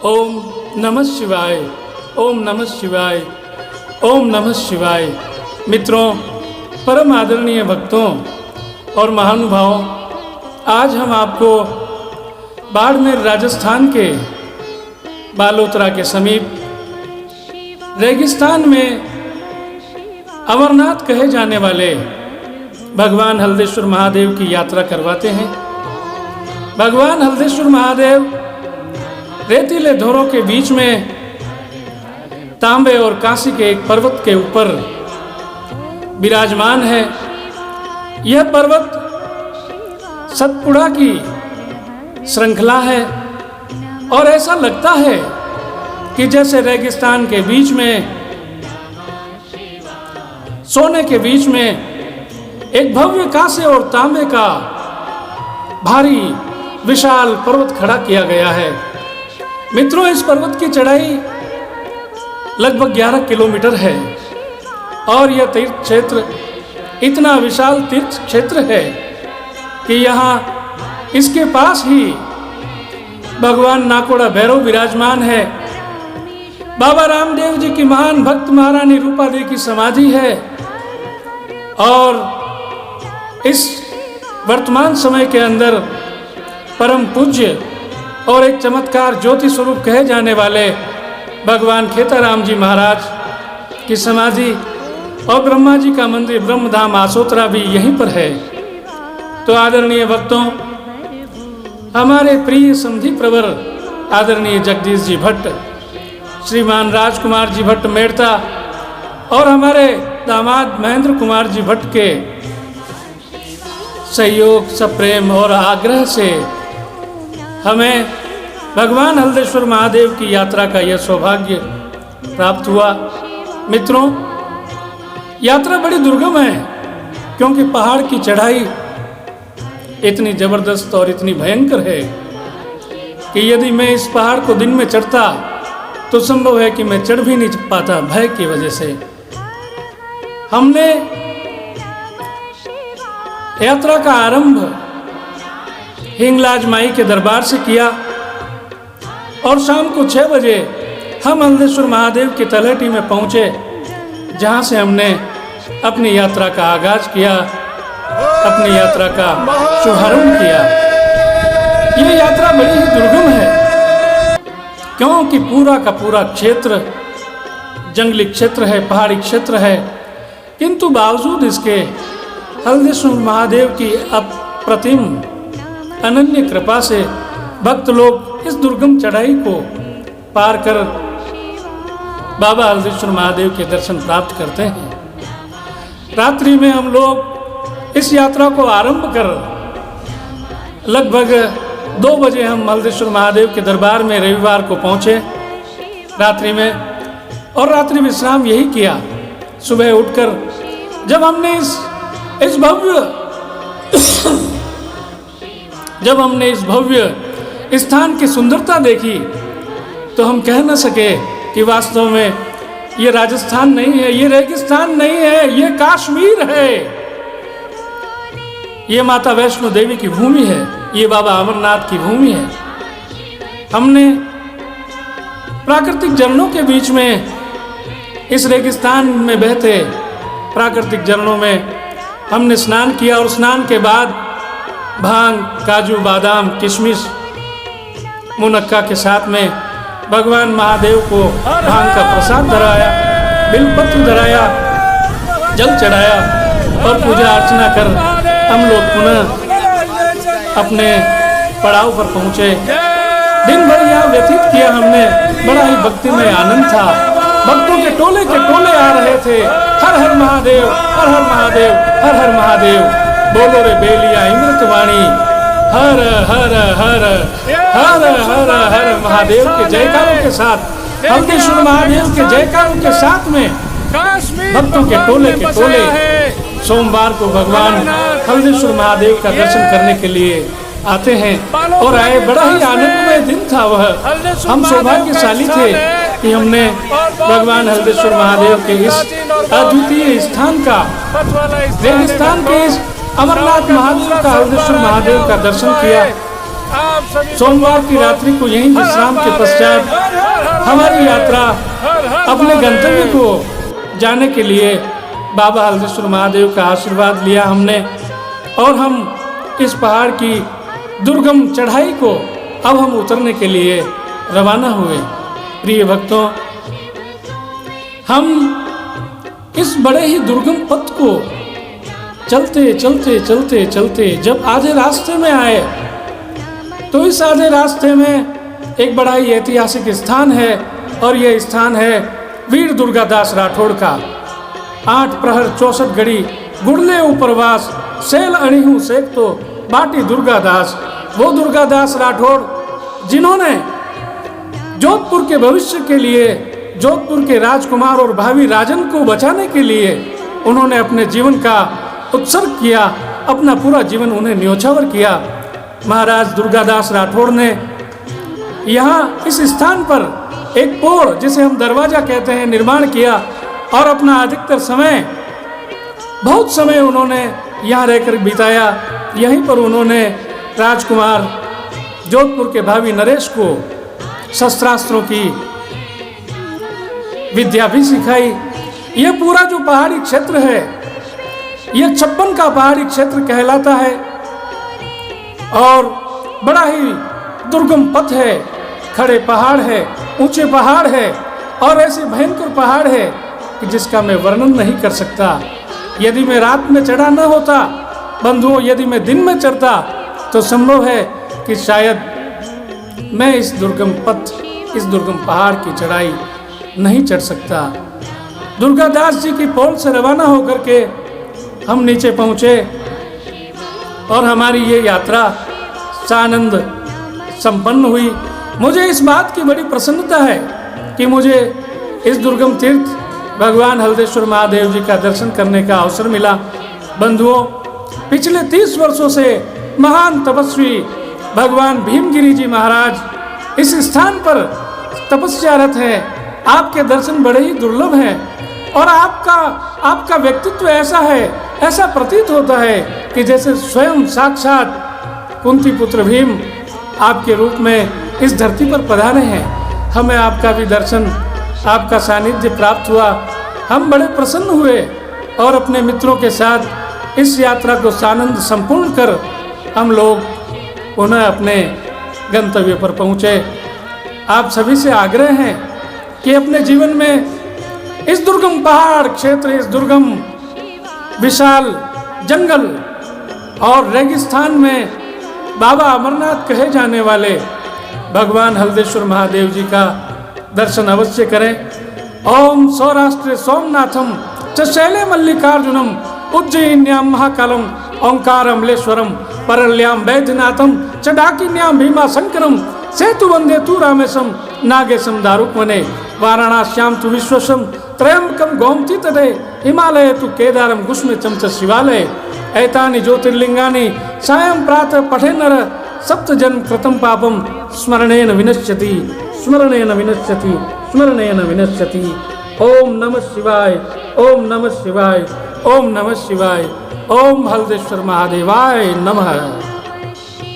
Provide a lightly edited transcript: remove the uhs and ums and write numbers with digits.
ओम नमः शिवाय, ओम नमः शिवाय, ओम नमः शिवाय। मित्रों, परम आदरणीय भक्तों और महानुभावों, आज हम आपको बाड़मेर राजस्थान के बालोतरा के समीप रेगिस्तान में अमरनाथ कहे जाने वाले भगवान हल्देश्वर महादेव की यात्रा करवाते हैं। भगवान हल्देश्वर महादेव रेतीले धोरों के बीच में तांबे और कांसी के एक पर्वत के ऊपर विराजमान है। यह पर्वत सतपुड़ा की श्रृंखला है और ऐसा लगता है कि जैसे रेगिस्तान के बीच में, सोने के बीच में एक भव्य कांसे और तांबे का भारी विशाल पर्वत खड़ा किया गया है। मित्रों, इस पर्वत की चढ़ाई लगभग 11 किलोमीटर है और यह तीर्थ क्षेत्र इतना विशाल तीर्थ क्षेत्र है कि यहाँ इसके पास ही भगवान नाकोड़ा भैरव विराजमान है। बाबा रामदेव जी की महान भक्त महारानी रूपा देवी की समाधि है और इस वर्तमान समय के अंदर परम पूज्य और एक चमत्कार ज्योति स्वरूप कहे जाने वाले भगवान खेताराम जी महाराज की समाधि और ब्रह्मा जी का मंदिर ब्रह्मधाम आसोतरा भी यहीं पर है। तो आदरणीय भक्तों, हमारे प्रिय समधि प्रवर आदरणीय जगदीश जी भट्ट, श्रीमान राजकुमार जी भट्ट मेड़ता और हमारे दामाद महेंद्र कुमार जी भट्ट के सहयोग, सप्रेम और आग्रह से हमें भगवान हल्देश्वर महादेव की यात्रा का यह सौभाग्य प्राप्त हुआ। मित्रों, यात्रा बड़ी दुर्गम है क्योंकि पहाड़ की चढ़ाई इतनी जबरदस्त और इतनी भयंकर है कि यदि मैं इस पहाड़ को दिन में चढ़ता तो संभव है कि मैं चढ़ भी नहीं पाता भय की वजह से। हमने यात्रा का आरंभ हिंगलाज माई के दरबार से किया और शाम को 6 बजे हम हल्देश्वर महादेव की तलहटी में पहुंचे, जहां से हमने अपनी यात्रा का आगाज किया, अपनी यात्रा का शुभारंभ किया। यह यात्रा बड़ी ही दुर्गम है क्योंकि पूरा का पूरा क्षेत्र जंगली क्षेत्र है, पहाड़ी क्षेत्र है, किंतु बावजूद इसके हल्देश्वर महादेव की अप्रतिम अनन्य कृपा से भक्त लोग इस दुर्गम चढ़ाई को पार कर बाबा हल्देश्वर महादेव के दर्शन प्राप्त करते हैं। रात्रि में हम लोग इस यात्रा को आरंभ कर लगभग 2 बजे हम हल्देश्वर महादेव के दरबार में रविवार को पहुंचे रात्रि में, और रात्रि विश्राम यही किया। सुबह उठकर जब हमने इस भव्य स्थान की सुंदरता देखी तो हम कह न सके कि वास्तव में ये राजस्थान नहीं है, ये रेगिस्तान नहीं है, ये कश्मीर है, ये माता वैष्णो देवी की भूमि है, ये बाबा अमरनाथ की भूमि है। हमने प्राकृतिक झरनों के बीच में, इस रेगिस्तान में बहते प्राकृतिक झरनों में हमने स्नान किया और स्नान के बाद भांग, काजू, बादाम, किशमिश, मुनक्का के साथ में भगवान महादेव को भांग का प्रसाद धराया, बिलपत्र धराया, जल चढ़ाया और पूजा अर्चना कर हम लोग पुनः अपने पड़ाव पर पहुंचे। दिन भर यहाँ व्यतीत किया हमने, बड़ा ही भक्तिमय आनंद था। भक्तों के टोले आ रहे थे, हर हर महादेव, हर हर महादेव, हर हर महादेव, बोलो रे बेलिया अमृतवाणी, हर हर हर हर हर हर महादेव के जयकारों के साथ, हल्देश्वर महादेव के जयकारों के साथ में भक्तों के टोले सोमवार को भगवान हल्देश्वर महादेव का दर्शन करने के लिए आते हैं और आए। बड़ा ही आनंदमय दिन था वह। हम सौभाग्यशाली थे कि हमने भगवान हल्देश्वर महादेव के इस अद्वितीय स्थान का, रेगिस्तान के इस अमरनाथ महादेव का, हल्देश्वर महादेव का दर्शन किया सोमवार की रात्रि को यहीं विश्राम के पश्चात हमारी यात्रा अपने गंतव्य को जाने के लिए बाबा हल्देश्वर महादेव का आशीर्वाद लिया हमने, और हम इस पहाड़ की दुर्गम चढ़ाई को अब हम उतरने के लिए रवाना हुए। प्रिय भक्तों, हम इस बड़े ही दुर्गम पथ को चलते चलते चलते चलते जब आधे रास्ते में आए, तो इस आधे रास्ते में एक बड़ा ही ऐतिहासिक स्थान है, और यह स्थान है वीर दुर्गादास राठौड़ का। 8 प्रहर 64 घड़ी गुड़ले उपरवास, सेल अणिहू सेक तो बाटी दुर्गादास। वो दुर्गादास राठौड़ जिन्होंने जोधपुर के भविष्य के लिए, जोधपुर के राजकुमार और भावी राजन को बचाने के लिए उन्होंने अपने जीवन का उत्सर्ग किया, अपना पूरा जीवन उन्हें न्योछावर किया। महाराज दुर्गादास राठौड़ ने यहाँ इस स्थान पर एक पोड़, जिसे हम दरवाजा कहते हैं, निर्माण किया, और अपना अधिकतर समय, बहुत समय उन्होंने यहाँ रहकर बिताया। यहीं पर उन्होंने राजकुमार जोधपुर के भावी नरेश को शस्त्रास्त्रों की विद्या भी सिखाई। यह पूरा जो पहाड़ी क्षेत्र है, यह 56 का पहाड़ी क्षेत्र कहलाता है, और बड़ा ही दुर्गम पथ है, खड़े पहाड़ है, ऊंचे पहाड़ है, और ऐसे भयंकर पहाड़ है कि जिसका मैं वर्णन नहीं कर सकता। यदि मैं रात में चढ़ा न होता बंधुओं, यदि मैं दिन में चढ़ता, तो संभव है कि शायद मैं इस दुर्गम पथ, इस दुर्गम पहाड़ की चढ़ाई नहीं चढ़ सकता। दुर्गादास जी की पौड़ से रवाना होकर के हम नीचे पहुँचे, और हमारी ये यात्रा सानंद संपन्न हुई। मुझे इस बात की बड़ी प्रसन्नता है कि मुझे इस दुर्गम तीर्थ भगवान हल्देश्वर महादेव जी का दर्शन करने का अवसर मिला। बंधुओं, पिछले 30 वर्षों से महान तपस्वी भगवान भीमगिरी जी महाराज इस स्थान पर तपस्यारत हैं। आपके दर्शन बड़े ही दुर्लभ हैं, और आपका व्यक्तित्व ऐसा है, ऐसा प्रतीत होता है कि जैसे स्वयं साक्षात कुंती पुत्र भीम आपके रूप में इस धरती पर पधारे हैं। हमें आपका भी दर्शन, आपका सानिध्य प्राप्त हुआ। हम बड़े प्रसन्न हुए, और अपने मित्रों के साथ इस यात्रा को सानंद संपूर्ण कर हम लोग पुनः अपने गंतव्य पर पहुँचे। आप सभी से आग्रह है कि अपने जीवन में इस दुर्गम पहाड़ क्षेत्र, इस दुर्गम विशाल जंगल और रेगिस्तान में बाबा अमरनाथ कहे जाने वाले भगवान हल्देश्वर महादेव जी का दर्शन अवश्य करें। ओम सौराष्ट्र सोमनाथम च शैले मल्लिकार्जुनम उज्जयिन्याम महाकालम ओंकारमलेश्वरम परल्याम वैद्यनाथम च डाकिन्याम भीमाशंकरम सेतु वंदे तु रामेशम नागेशम दारुकवने वाराणस्याम तु विश्वसम त्रयंबकम गोमती तटे हिमालय तु केदारम गुष्मेचम च शिवालय एतानि ज्योतिर्लिंगानि सायं प्रातः पठे नर सप्त जन्म कृतं पापम स्मरणेन विनश्यति स्मरणेन विनश्यति स्मरणेन विनश्यति। ओम नमः शिवाय, ओम नमः शिवाय, ओम नमः शिवाय, ओम हल्देश्वर महादेवाय नमः।